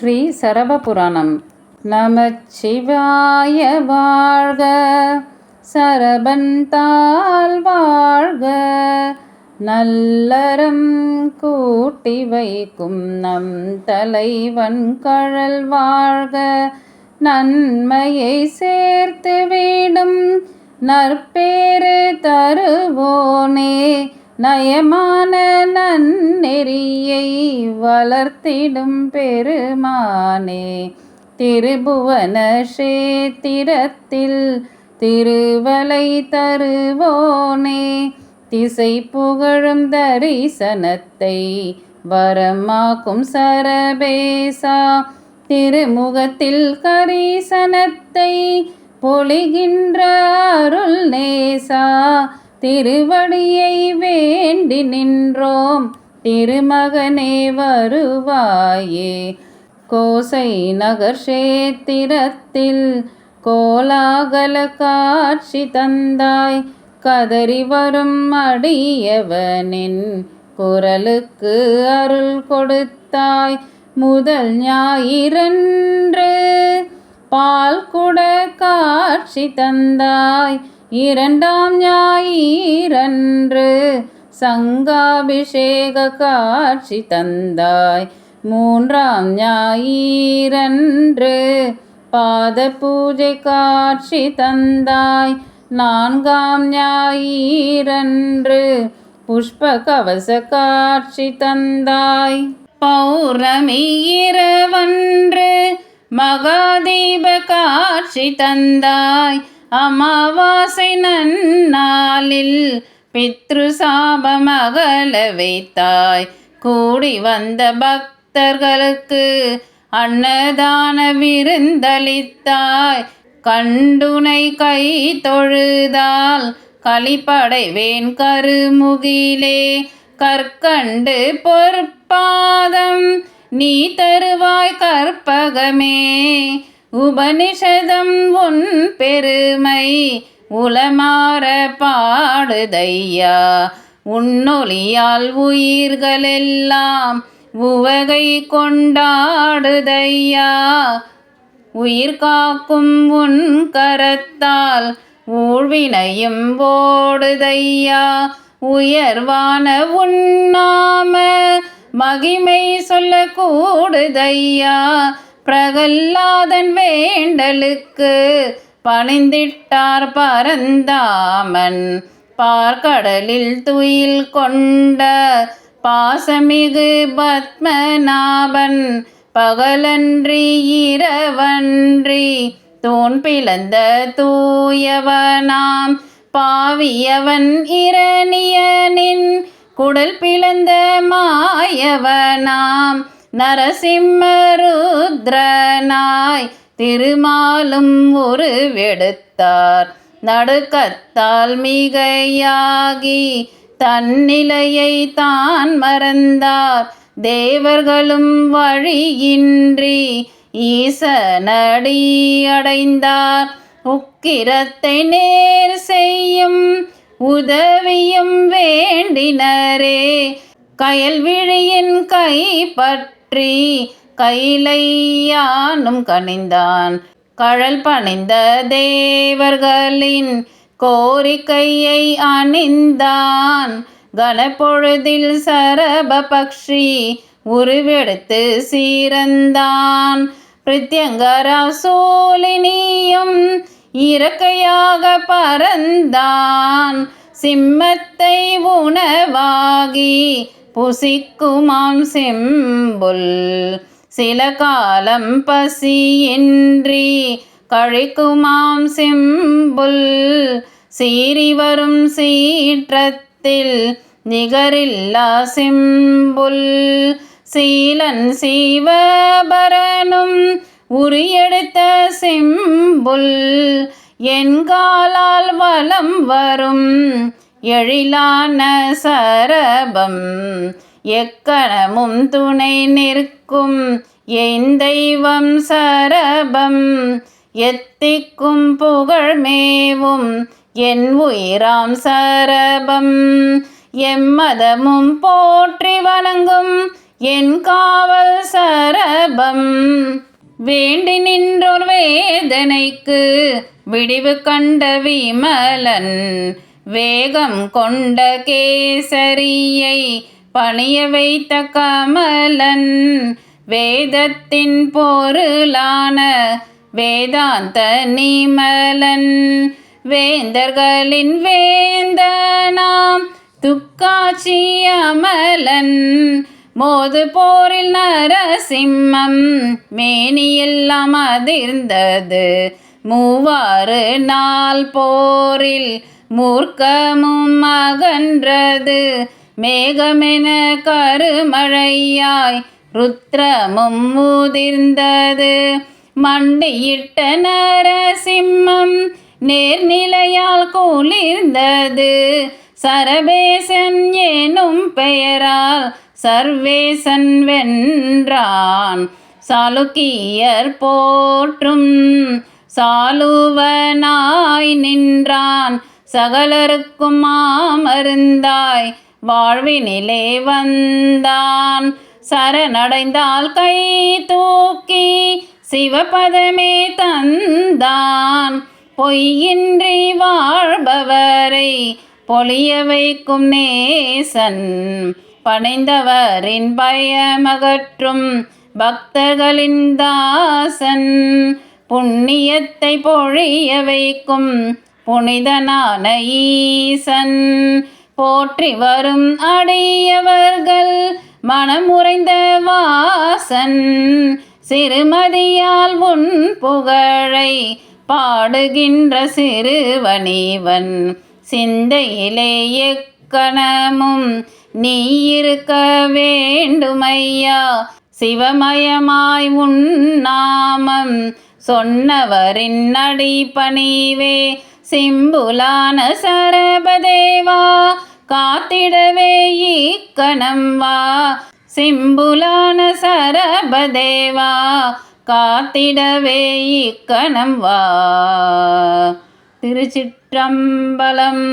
ஸ்ரீ சரபபுராணம். நமச்சிவாய வாழ்க, சரபந்தால் வாழ்க, நல்லறம் கூட்டி வைக்கும் நம் தலைவன் கழல் வாழ்க, நன்மையை சேர்த்து வீடும் நற்பேறு தருவோனே, நயமான நன்னெறியை வளர்த்திடும் பெருமானே, திருபுவன சேத்திரத்தில் திருவலை தருவோனே, திசை புகழும் தரிசனத்தை வரமாக்கும் சரபேசா, திருமுகத்தில் கரிசனத்தை பொழிகின்ற அருள் நேசா, திருவடியை வேண்டி நின்றோம் திருமகனே வருவாயே, கோசை நகர் சேத்திரத்தில் கோலாகல காட்சி தந்தாய், கதறி வரும் அடியவனின் குரலுக்கு அருள் கொடுத்தாய், முதல் ஞாயிறன்று பால் குட காட்சி தந்தாய், இரண்டாம் ஞாயிறன்று சங்காபிஷேக காட்சி தந்தாய், மூன்றாம் ஞாயிறன்று பாத பூஜை காட்சி தந்தாய், நான்காம் ஞாயிறன்று புஷ்ப கவச காட்சி தந்தாய், பௌர்ணமி இரவன்று மகாதீப காட்சி தந்தாய், அமாவாசை நன்னாளில் பித்ரு சாபம் அகல வைத்தாய், கூடி வந்த பக்தர்களுக்கு அன்னதான விருந்தளித்தாய், கண்டுனை கை தொழுதால் களிப்படைவேன் கருமுகிலே, கற்கண்டு பொற்பாதம் நீ தருவாய் கற்பகமே, உபனிஷதம் உன் பெருமை உளமாற பாடுதையா, உன்னொலியால் உயிர்களெல்லாம் உவகை கொண்டாடுதையா, உயிர் காக்கும் உன் கரத்தால் ஊழ்வினையும் ஓடுதையா, உயர்வான உன்னாம மகிமை சொல்ல கூடுதையா, பிரகல்லாதன் வேண்டலுக்கு பணிந்திட்டார் பரந்தாமன், பார்க்கடலில் துயில் கொண்ட பாசமிகு பத்மநாபன், பகலன்றி இரவன்றி தூண் பிளந்த தூயவனாம், பாவியவன் இரணியனின் குடல் பிளந்த மாயவனாம், நரசிம்மருத்ரனாய் திருமாலும் உருவெடுத்தார், நடுக்கத்தால் மிகையாகி தன்னிலையை தான் மறந்தார், தேவர்களும் வழியின்றி ஈசனடி அடைந்தார், உக்கிரத்தை நேர் செய்யும் உதவியும் வேண்டினரே, கயல்விழியின் கை பற்றி கைலையானும் கனிந்தான், கழல் பணிந்த தேவர்களின் கோரிக்கையை அணிந்தான், கனப்பொழுதில் சரபபக்ஷி உருவெடுத்து சீரந்தான், பிரித்யங்கரா சூலினியும் இறக்கையாக பறந்தான், சிம்மத்தை உணவாகி புசிக்குமாம் செம்புல், சில காலம் பசியின்றி கழிக்குமாம் செம்புல், சீறி வரும் சீற்றத்தில் நிகரில்லா செம்புல், சீலன் சீவபரனும் உரியெடுத்த செம்புல், என்காலால் வலம் வரும் எழிலான சரபம், எக்கணமும் துணை நிற்கும் என் தெய்வம் சரபம், எத்திக்கும் புகழ் மேவும் என் உயிராம் சரபம், எம்மதமும் போற்றி வணங்கும் என் காவல் சரபம். வேண்டி நின்றோர் வேதனைக்கு விடிவு கண்ட விமலன், வேகம் கொண்ட கேசரியை பணிய வைத்த கமலன், வேதத்தின் பொருளான வேதாந்த நிமலன், வேந்தர்களின் வேந்தனாம் துக்காட்சி அமலன், மோது போரில் நரசிம்மம் மேனியெல்லாம் அதிர்ந்தது, மூவாறு நாள் போரில் மூர்க்கமும் அகன்றது, மேகமென கருமழையாய் ருத்ரமும் முதிர்ந்தது, மண்டியிட்ட நரசிம்மம் நேர்நிலையால் குளிர்ந்தது, சரபேசன் எனும் பெயரால் சர்வேசன் வென்றான், சாளுக்கியர் போற்றும் சாலுவனாய் நின்றான், சகலருக்கும் மாமருந்தாய் வாழ்வினிலே வந்தான், சரணடைந்தால் கை தூக்கி சிவபதமே தந்தான், பொய்யின்றி வாழ்பவரை பொலிய வைக்கும் நேசன், பணிந்தவரின் பயமகற்றும் பக்தர்களின் தாசன், புண்ணியத்தை பொழிய வைக்கும் புனிதனான ஈசன், போற்றி வரும் அடியவர்கள் மனமுறைந்த வாசன், சிறுமதியால் உன் புகழை பாடுகின்ற சிறுவனிவன், சிந்தையிலே எக்கணமும் நீ இருக்க வேண்டுமையா, சிவமயமாய் உன் நாமம் சொன்னவரின் அடிபணிவே, சிம்புலான சரபதேவா காத்திடவே இக்கணம் வா, சிம்புலான சரபதேவா காத்திடவே இக்கணம் வா. திருச்சிற்றம்பலம்.